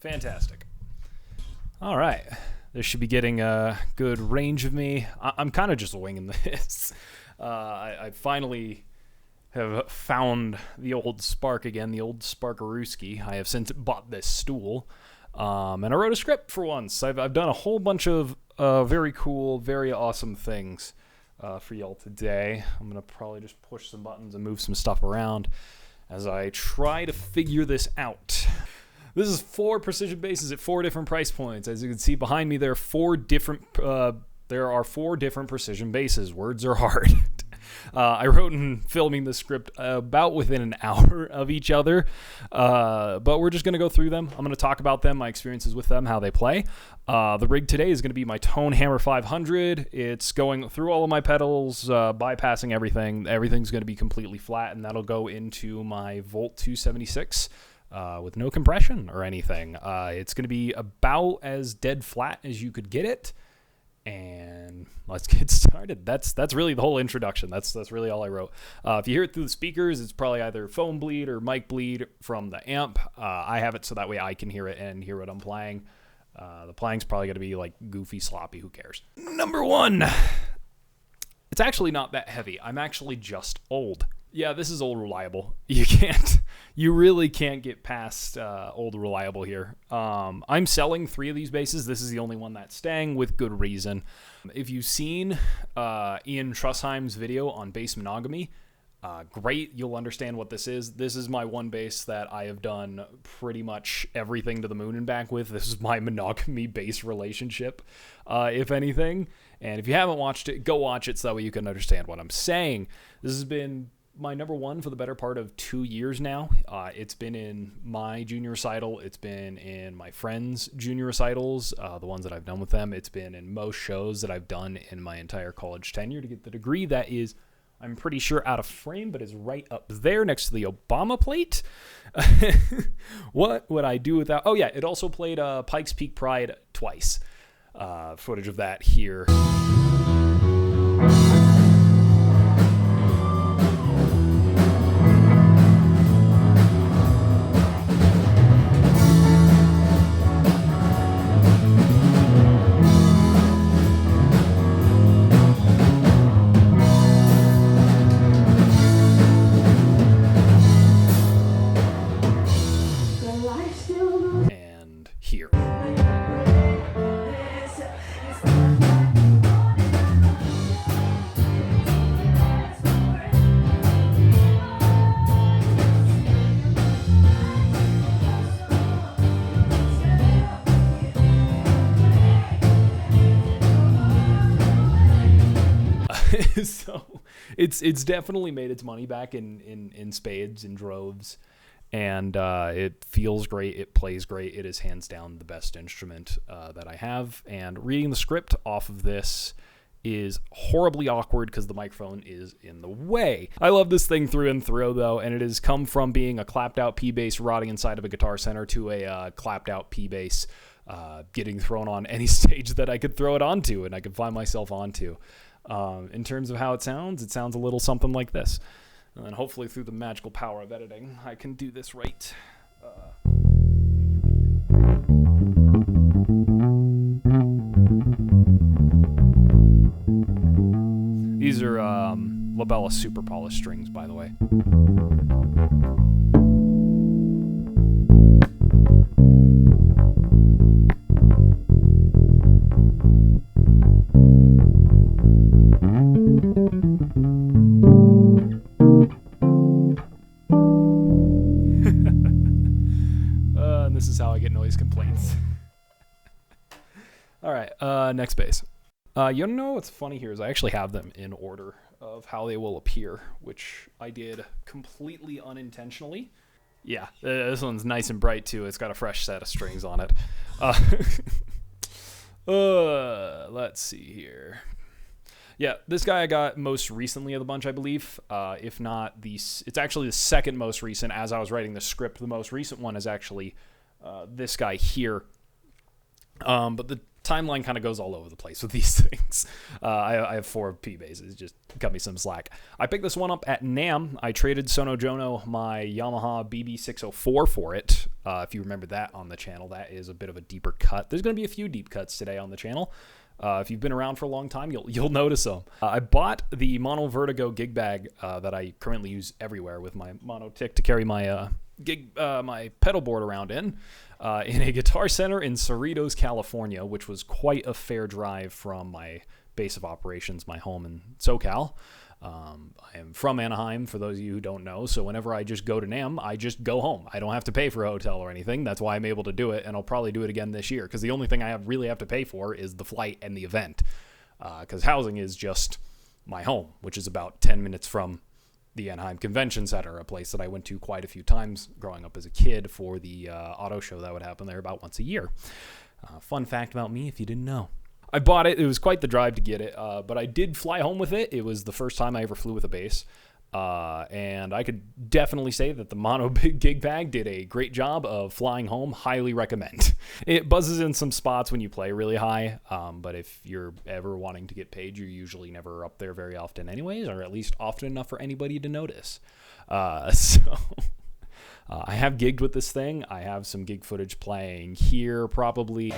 Fantastic. All right. This should be getting a good range of me. I'm kind of just winging this. I finally have found the old Spark again, the old Sparkarooski. I have since bought this stool. And I wrote a script for once. I've done a whole bunch of very cool, very awesome things for y'all today. I'm going to probably just push some buttons and move some stuff around as I try to figure this out. This is 4 precision basses at 4 different price points. As you can see behind me, there are 4 different precision basses. Words are hard. I wrote and filming the script about within an hour of each other, but we're just going to go through them. I'm going to talk about them, my experiences with them, how they play. The rig today is going to be my Tone Hammer 500. It's going through all of my pedals, bypassing everything. Everything's going to be completely flat, and that'll go into my Volt 276 with no compression or anything. It's going to be about as dead flat as you could get it. And let's get started. That's really the whole introduction. That's really all I wrote. If you hear it through the speakers, it's probably either foam bleed or mic bleed from the amp. I have it so that way I can hear it and hear what I'm playing. The playing's probably going to be like goofy, sloppy. Who cares? Number 1. It's actually not that heavy. I'm actually just old. Yeah, this is old reliable. You really can't get past old reliable here. I'm selling 3 of these basses. This is the only one that's staying, with good reason. If you've seen Ian Trussheim's video on bass monogamy, great, you'll understand what this is. This is my one bass that I have done pretty much everything to the moon and back with. This is my monogamy bass relationship, if anything. And if you haven't watched it, go watch it so that way you can understand what I'm saying. This has been my number 1 for the better part of 2 years now. It's been in my junior recital. It's been in my friends' junior recitals, the ones that I've done with them. It's been in most shows that I've done in my entire college tenure to get the degree that is, I'm pretty sure, out of frame, but is right up there next to the Obama plate. What would I do without? Oh, yeah, it also played Pikes Peak Pride twice. Footage of that here. And here. So it's definitely made its money back in spades and droves, and it feels great. It plays great. It is hands down the best instrument that I have. And reading the script off of this is horribly awkward because the microphone is in the way. I love this thing through and through, though, and it has come from being a clapped out P bass rotting inside of a Guitar Center to a clapped out P bass getting thrown on any stage that I could throw it onto and I could find myself onto. In terms of how it sounds a little something like this. And then hopefully through the magical power of editing, I can do this right. These are Labella Super Polished strings, by the way. And this is how I get noise complaints. All right, next bass. You know what's funny here is I actually have them in order of how they will appear, which I did completely unintentionally. Yeah, this one's nice and bright too. It's got a fresh set of strings on it. Let's see here. Yeah, this guy I got most recently of the bunch, I believe. If not, it's actually the second most recent. As I was writing the script, the most recent one is actually this guy here. But timeline kind of goes all over the place with these things. I have 4 P basses. Just cut me some slack. I picked this one up at NAMM. I traded Sono Jono my Yamaha BB604 for it. If you remember that on the channel, that is a bit of a deeper cut. There's going to be a few deep cuts today on the channel. If you've been around for a long time, you'll notice them. I bought the Mono Vertigo gig bag that I currently use everywhere with my Mono Tick to carry my my pedal board around in a Guitar Center in Cerritos, California, which was quite a fair drive from my base of operations, my home in SoCal. I am from Anaheim, for those of you who don't know, so whenever I just go to NAMM, I just go home. I don't have to pay for a hotel or anything. That's why I'm able to do it, and I'll probably do it again this year, because the only thing I really have to pay for is the flight and the event, because housing is just my home, which is about 10 minutes from the Anaheim Convention Center, a place that I went to quite a few times growing up as a kid for the auto show that would happen there about once a year. Fun fact about me, if you didn't know. I bought it. It was quite the drive to get it, but I did fly home with it. It was the first time I ever flew with a bass, and I could definitely say that the Mono Gig Bag did a great job of flying home. Highly recommend. It buzzes in some spots when you play really high, but if you're ever wanting to get paid, you're usually never up there very often anyways, or at least often enough for anybody to notice. I have gigged with this thing. I have some gig footage playing here probably.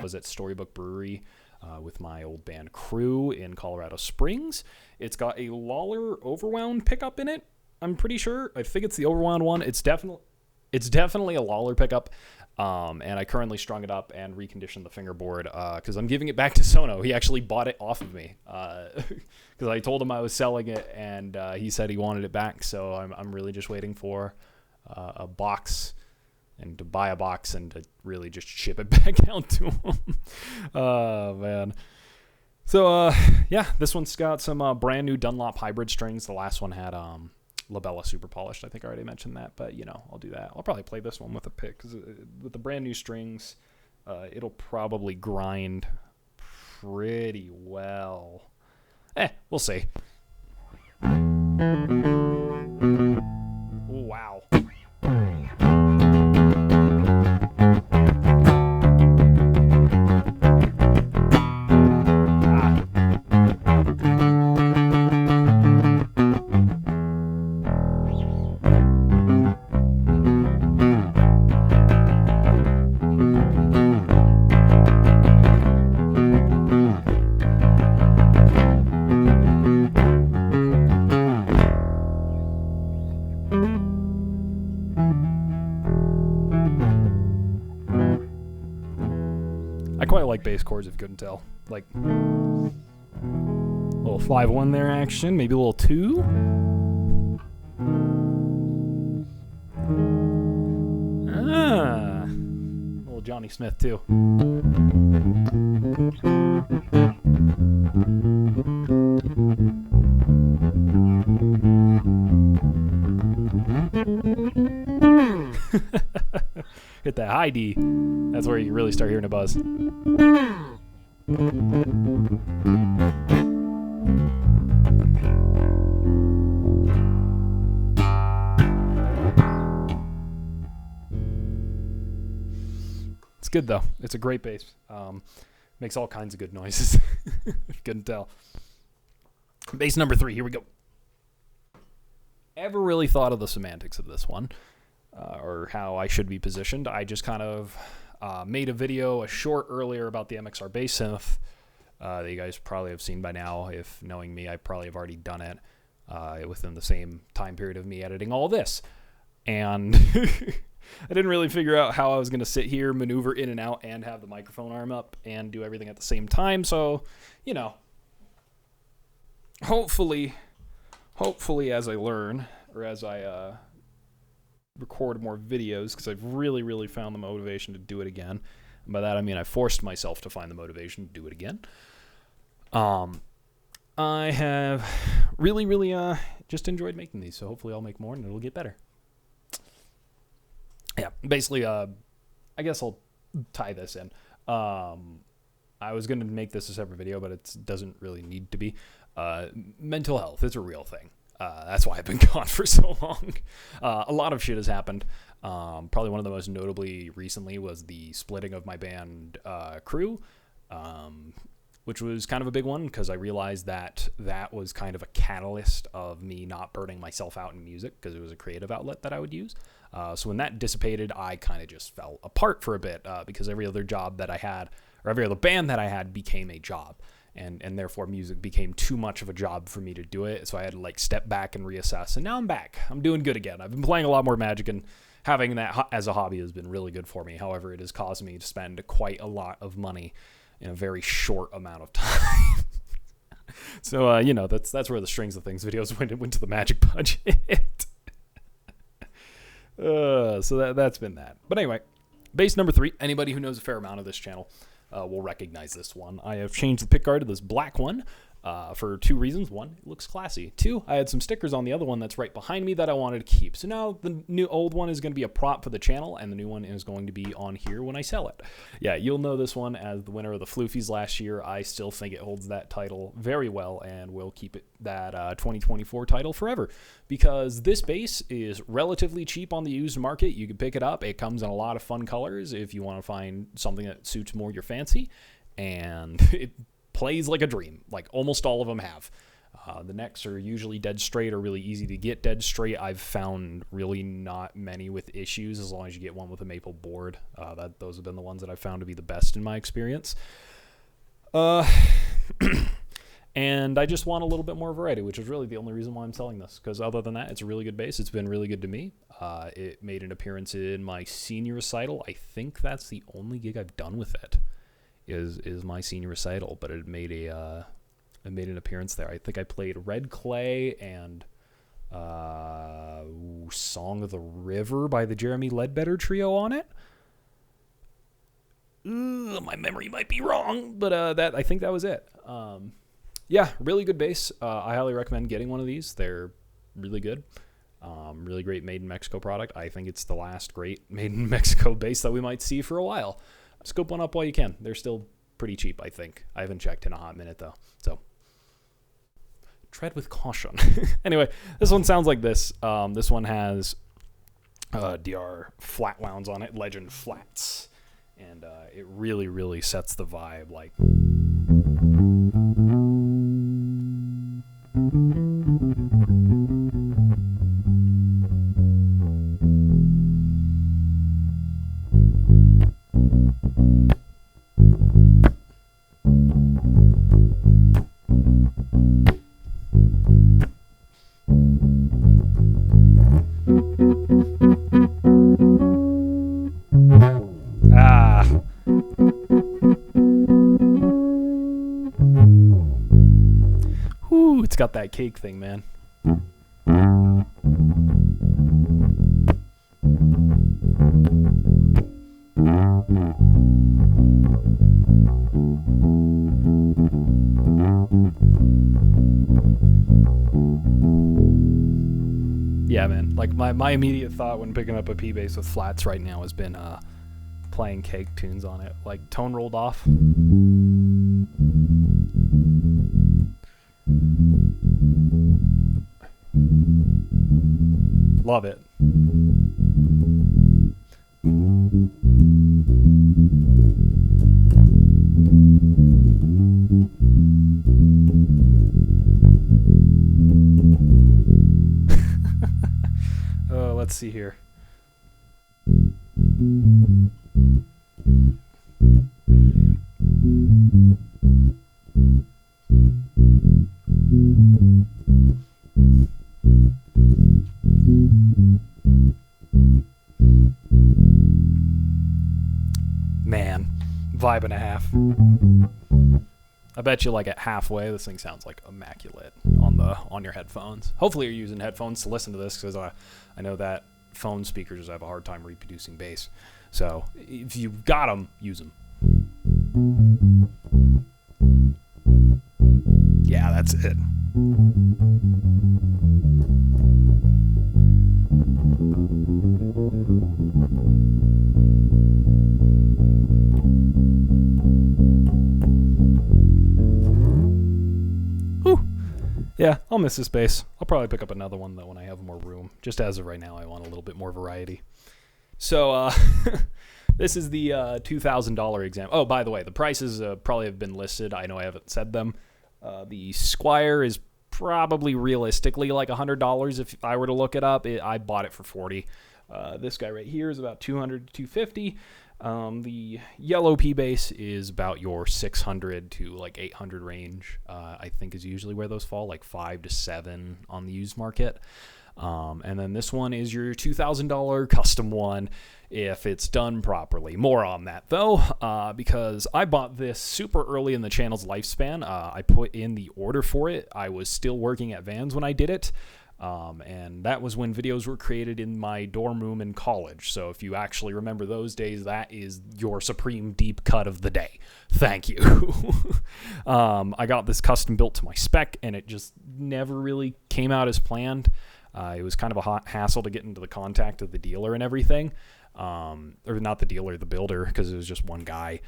Was at Storybook Brewery with my old band Crew in Colorado Springs. It's got a Lawler overwound pickup in it. I'm pretty sure. I think it's the overwound one. It's definitely a Lawler pickup. And I currently strung it up and reconditioned the fingerboard because I'm giving it back to Sono. He actually bought it off of me because I told him I was selling it, and he said he wanted it back. So I'm really just waiting for a box and to buy a box and to really just ship it back out to him. Oh, man. So, yeah, this one's got some brand new Dunlop hybrid strings. The last one had Labella super polished. I think I already mentioned that, but, I'll do that. I'll probably play this one with a pick because with the brand new strings, it'll probably grind pretty well. We'll see. Wow. I quite like bass chords, if you couldn't tell. Like, a little 5-1 there action, maybe a little 2. A little Johnny Smith, too. Hit that high D. That's where you really start hearing a buzz. It's good though. It's a great bass. Makes all kinds of good noises. Couldn't tell. Bass number 3. Here we go. Ever really thought of the semantics of this one? Or how I should be positioned? I just kind of Made a video, a short earlier about the MXR bass synth that you guys probably have seen by now. If knowing me, I probably have already done it within the same time period of me editing all this. And I didn't really figure out how I was going to sit here, maneuver in and out, and have the microphone arm up and do everything at the same time. So, you know, hopefully as I learn, or as I record more videos, because I've really found the motivation to do it again. And by that I mean I forced myself to find the motivation to do it again. I have really just enjoyed making these, so hopefully I'll make more and it'll get better. Yeah, basically, I guess I'll tie this in. I was going to make this a separate video, but it doesn't really need to be. Mental health, it's a real thing. That's why I've been gone for so long. A lot of shit has happened. Probably one of the most notably recently was the splitting of my band crew, which was kind of a big one because I realized that was kind of a catalyst of me not burning myself out in music because it was a creative outlet that I would use. So when that dissipated, I kind of just fell apart for a bit because every other job that I had, or every other band that I had, became a job. And therefore music became too much of a job for me to do it. So I had to like step back and reassess. And now I'm back. I'm doing good again. I've been playing a lot more Magic, and having that as a hobby has been really good for me. However, it has caused me to spend quite a lot of money in a very short amount of time. So, you know, that's where the Strings of Things videos went to the Magic budget. So that's been that. But anyway, bass number 3. Anybody who knows a fair amount of this channel will recognize this one. I have changed the pickguard to this black one for 2 reasons. 1, it looks classy. 2, I had some stickers on the other one that's right behind me that I wanted to keep. So now the old one is going to be a prop for the channel, and the new one is going to be on here when I sell it. Yeah, you'll know this one as the winner of the Floofies last year. I still think it holds that title very well, and will keep it that 2024 title forever, because this bass is relatively cheap on the used market. You can pick it up. It comes in a lot of fun colors if you want to find something that suits more your fancy, and it plays like a dream, like almost all of them have. The necks are usually dead straight or really easy to get dead straight. I've found really not many with issues as long as you get one with a maple board. Those have been the ones that I've found to be the best in my experience. And I just want a little bit more variety, which is really the only reason why I'm selling this, because other than that, it's a really good bass. It's been really good to me. It made an appearance in my senior recital. I think that's the only gig I've done with it. Is my senior recital, but it made an appearance there. I think I played Red Clay and Song of the River by the Jeremy Ledbetter Trio on it. My memory might be wrong, but I think that was it. Yeah, really good bass. I highly recommend getting one of these. They're really good. Really great made in Mexico product. I think it's the last great made in Mexico bass that we might see for a while. Scope one up while you can. They're still pretty cheap, I think. I haven't checked in a hot minute, though. So, tread with caution. Anyway, this one sounds like this. This one has DR flat wounds on it, Legend flats. And it really sets the vibe. Like... It's got that cake thing, man. Yeah, man. Like my immediate thought when picking up a P bass with flats right now has been playing cake tunes on it, like Tone Rolled Off. Love it. Let's see here. Man, vibe and a half. I bet you like at halfway, this thing sounds like immaculate on your headphones. Hopefully you're using headphones to listen to this, because I know that phone speakers have a hard time reproducing bass. So if you've got them, use them. Yeah, that's it. Yeah, I'll miss this bass. I'll probably pick up another one, though, when I have more room. Just as of right now, I want a little bit more variety. So, this is the $2,000 exam. Oh, by the way, the prices probably have been listed. I know I haven't said them. The Squire is probably realistically like $100 if I were to look it up. I bought it for $40. This guy right here is about $200 to $250. The yellow P bass is about your $600 to like $800 range. I think is usually where those fall, like $5 to $7 on the used market. And then this one is your $2,000 custom one if it's done properly. More on that though, because I bought this super early in the channel's lifespan. I put in the order for it. I was still working at Vans when I did it. And that was when videos were created in my dorm room in college. So if you actually remember those days, that is your supreme deep cut of the day. Thank you. I got this custom built to my spec, and it just never really came out as planned. It was kind of a hassle to get into the contact of the dealer and everything. Or not the dealer, the builder, because it was just one guy.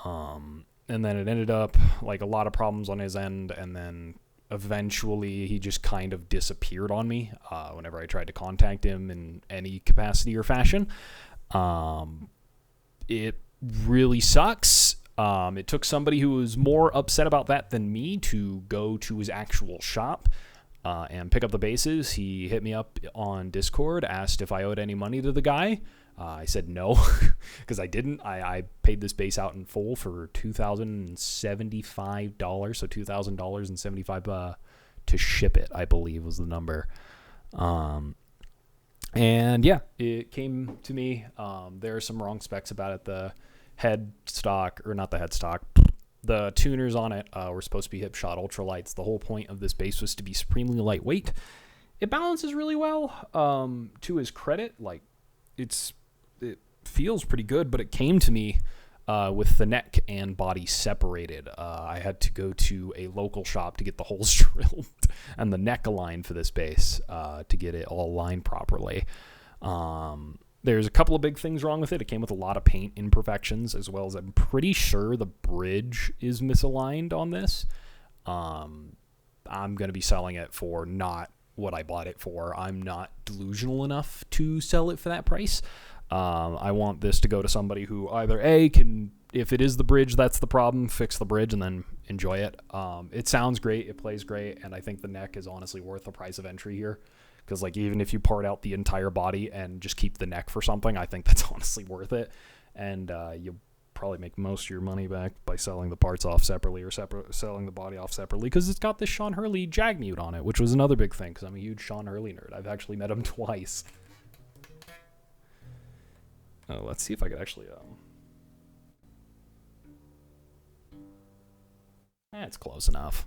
And then it ended up like a lot of problems on his end, and then eventually he just kind of disappeared on me whenever I tried to contact him in any capacity or fashion. It really sucks. It took somebody who was more upset about that than me to go to his actual shop and pick up the basses. He hit me up on Discord, asked if I owed any money to the guy. I said no, because I didn't. I paid this bass out in full for $2,075, so $2,075 to ship it, I believe was the number. And yeah, it came to me. There are some wrong specs about it. The headstock, or not the headstock, the tuners on it were supposed to be hip shot ultralights. The whole point of this bass was to be supremely lightweight. It balances really well. To his credit, like it feels pretty good, but it came to me with the neck and body separated. I had to go to a local shop to get the holes drilled and the neck aligned for this bass to get it all aligned properly. There's a couple of big things wrong with it. It came with a lot of paint imperfections, as well as I'm pretty sure the bridge is misaligned on this. I'm going to be selling it for not what I bought it for. I'm not delusional enough to sell it for that price. I want this to go to somebody who either A, can, if it is the bridge that's the problem, fix the bridge and then enjoy it. It sounds great, it plays great, and I think the neck is honestly worth the price of entry here. Because like even if you part out the entire body and just keep the neck for something, I think that's honestly worth it. And you'll probably make most of your money back by selling the parts off separately or selling the body off separately, because it's got this Sean Hurley jag mute on it, which was another big thing because I'm a huge Sean Hurley nerd. I've actually met him twice. Oh, let's see if I could actually it's close enough.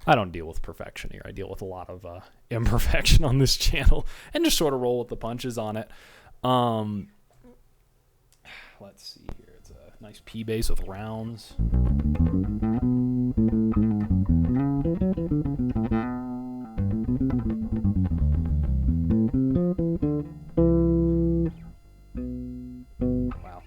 I don't deal with perfection here. I deal with a lot of imperfection on this channel and just sort of roll with the punches on it. Let's see here. It's a nice P bass with rounds. Wow.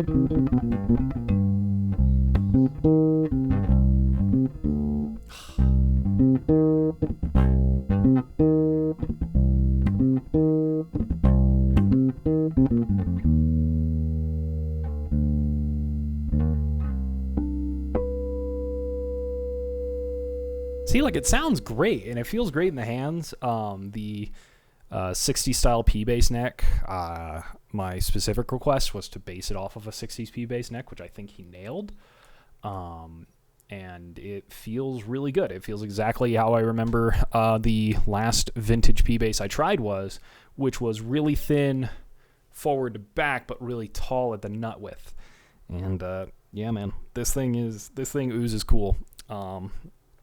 See, like, it sounds great, and it feels great in the hands. The 60s style P-bass neck, my specific request was to base it off of a 60s P-bass neck, which I think he nailed. And it feels really good. It feels exactly how I remember the last vintage P-bass I tried was, which was really thin forward to back, but really tall at the nut width. And yeah, man, this thing oozes cool.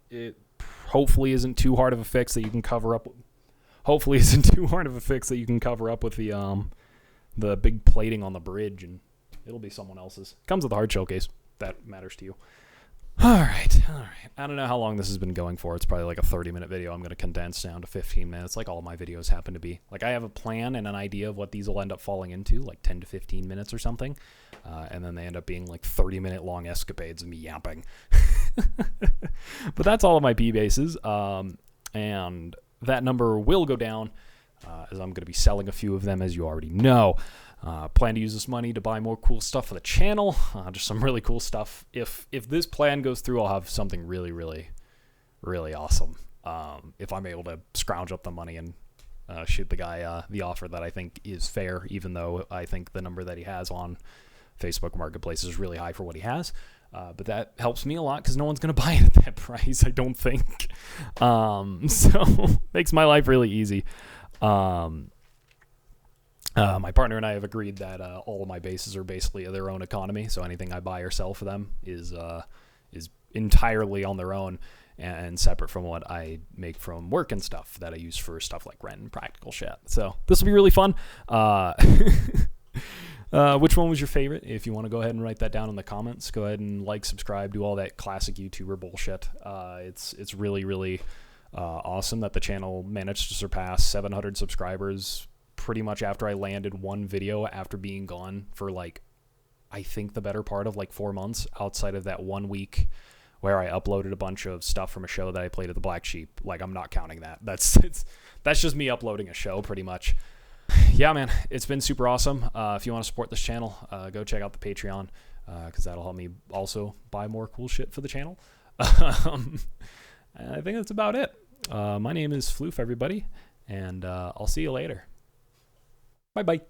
It hopefully isn't too hard of a fix that you can cover up. Hopefully isn't too hard of a fix that you can cover up with the big plating on the bridge, and it'll be someone else's. Comes with a hard shell case. That matters to you. All right. I don't know how long this has been going for. It's probably like a 30-minute video. I'm going to condense down to 15 minutes, like all my videos happen to be. Like, I have a plan and an idea of what these will end up falling into, like 10 to 15 minutes or something. And then they end up being like 30-minute long escapades of me yapping. But that's all of my P-basses. And that number will go down as I'm going to be selling a few of them, as you already know. Plan to use this money to buy more cool stuff for the channel. Just some really cool stuff. If this plan goes through, I'll have something really, really, really awesome. If I'm able to scrounge up the money and shoot the guy the offer that I think is fair, even though I think the number that he has on Facebook Marketplace is really high for what he has. But that helps me a lot because no one's going to buy it at that price, I don't think. So makes my life really easy. My partner and I have agreed that all of my basses are basically their own economy, so anything I buy or sell for them is entirely on their own and separate from what I make from work and stuff that I use for stuff like rent and practical shit. So this will be really fun. Which one was your favorite? If you want to go ahead and write that down in the comments, go ahead and like, subscribe, do all that classic YouTuber bullshit. It's really, really awesome that the channel managed to surpass 700 subscribers pretty much after I landed one video after being gone for like, I think the better part of like 4 months, outside of that 1 week where I uploaded a bunch of stuff from a show that I played at the Black Sheep. Like, I'm not counting that. That's just me uploading a show pretty much. Yeah, man, it's been super awesome. If you want to support this channel, go check out the Patreon, because that'll help me also buy more cool shit for the channel. I think that's about it. My name is Floof, everybody, and I'll see you later. Bye-bye.